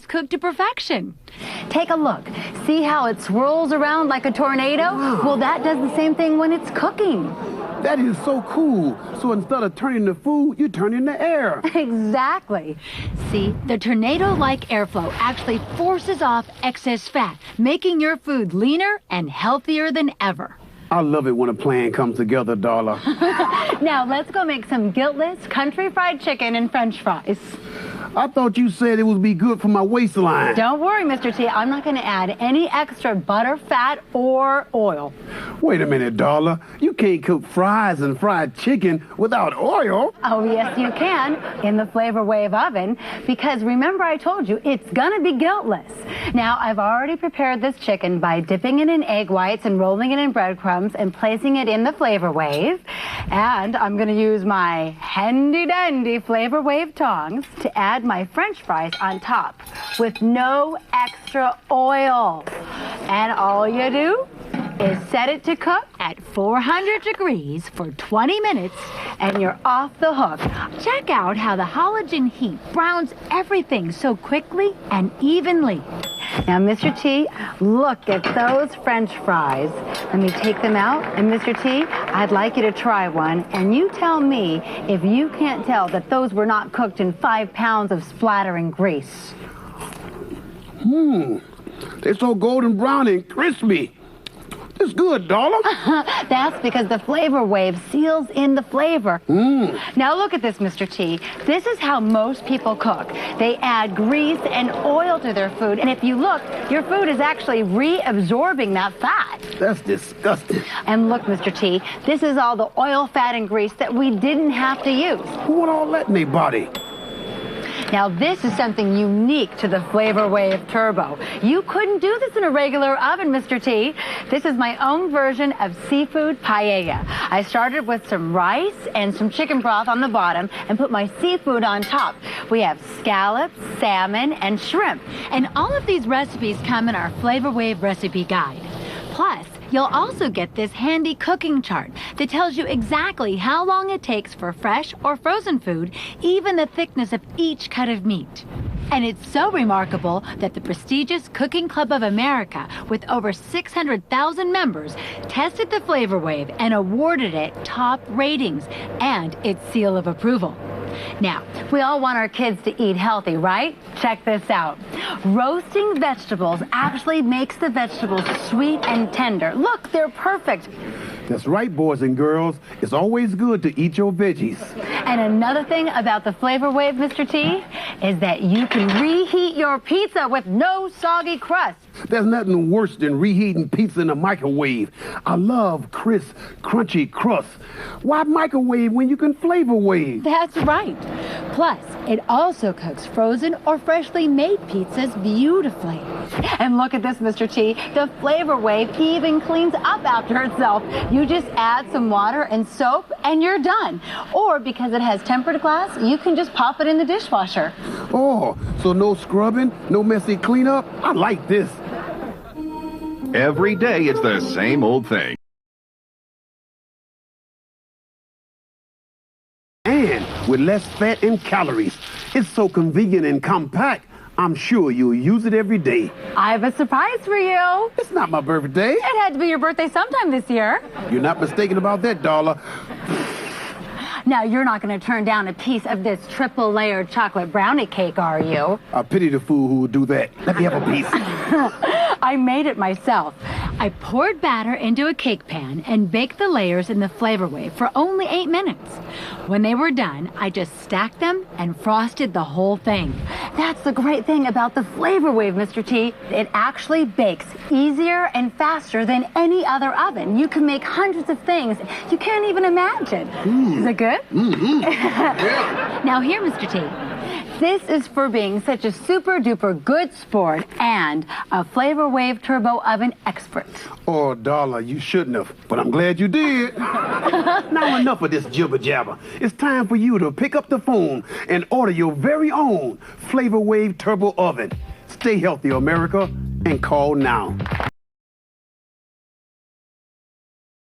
cooked to perfection. Take a look. See how it swirls around like a tornado? Wow. Well, that does the same thing when it's cooking. That is so cool. So instead of turning the food, you turn in the air. Exactly. See, the tornado-like airflow actually forces off excess fat, making your food leaner and healthier than ever. I love it when a plan comes together, Darla. Now, let's go make some guiltless country fried chicken and French fries. I thought you said it would be good for my waistline. Don't worry, Mr. T. I'm not going to add any extra butter, fat, or oil. Wait a minute, Darla. You can't cook fries and fried chicken without oil. Oh, yes, you can, in the Flavor Wave oven, because remember I told you, it's going to be guiltless. Now, I've already prepared this chicken by dipping it in egg whites and rolling it in breadcrumbs and placing it in the Flavor Wave. And I'm going to use my handy-dandy Flavor Wave tongs to add my French fries on top with no extra oil. And all you do is set it to cook At 400 degrees for 20 minutes, and you're off the hook. check out how the halogen heat browns everything so quickly and evenly. Now, Mr. T, look at those French fries. Let me take them out. And Mr. T, I'd like you to try one. And you tell me if you can't tell that those were not cooked in 5 pounds of splattering grease. They're so golden brown and crispy. It's good, Darla. That's because the Flavor Wave seals in the flavor. Now look at this, Mr. T. This is how most people cook. They add grease and oil to their food, and if you look, your food is actually reabsorbing that fat. That's disgusting. And look, Mr. T, this is all the oil, fat, and grease that we didn't have to use. Who want all that in their body? Now, this is something unique to the Flavor Wave Turbo. You couldn't do this in a regular oven, Mr. T. This is my own version of seafood paella. I started with some rice and some chicken broth on the bottom and put my seafood on top. We have scallops, salmon, and shrimp. And all of these recipes come in our Flavor Wave recipe guide. Plus, you'll also get this handy cooking chart that tells you exactly how long it takes for fresh or frozen food, even the thickness of each cut of meat. And it's so remarkable that the prestigious Cooking Club of America, with over 600,000 members, tested the Flavor Wave and awarded it top ratings and its seal of approval. Now, we all want our kids to eat healthy, right? Check this out. Roasting vegetables actually makes the vegetables sweet and tender. Look, they're perfect. That's right, boys and girls. It's always good to eat your veggies. And another thing about the Flavor Wave, Mr. T, is that you can reheat your pizza with no soggy crust. There's nothing worse than reheating pizza in the microwave. I love crisp, crunchy crust. Why microwave when you can Flavor Wave? That's right. Plus, it also cooks frozen or freshly made pizzas beautifully. And look at this, Mr. T. The Flavor Wave even cleans up after itself. You just add some water and soap and you're done. Or because it has tempered glass, you can just pop it in the dishwasher. Oh, so no scrubbing, no messy cleanup? I like this. Every day it's the same old thing. And with less fat and calories. It's so convenient and compact. I'm sure you'll use it every day. I have a surprise for you. It's not my birthday. It had to be your birthday sometime this year. You're not mistaken about that, Darla. Now, you're not going to turn down a piece of this triple layered chocolate brownie cake, are you? I pity the fool who would do that. Let me have a piece. I made it myself. I poured batter into a cake pan and baked the layers in the Flavor Wave for only 8 minutes. When they were done, I just stacked them and frosted the whole thing. That's the great thing about the Flavor Wave, Mr. T. It actually bakes easier and faster than any other oven. You can make hundreds of things you can't even imagine. Is it good? Now here, Mr. T. This is for being such a super duper good sport and a Flavor Wave Turbo Oven expert. Oh, Darla, you shouldn't have, but I'm glad you did. Now enough of this jibber jabber. It's time for you to pick up the phone and order your very own Flavor Wave Turbo Oven. Stay healthy, America, and call now.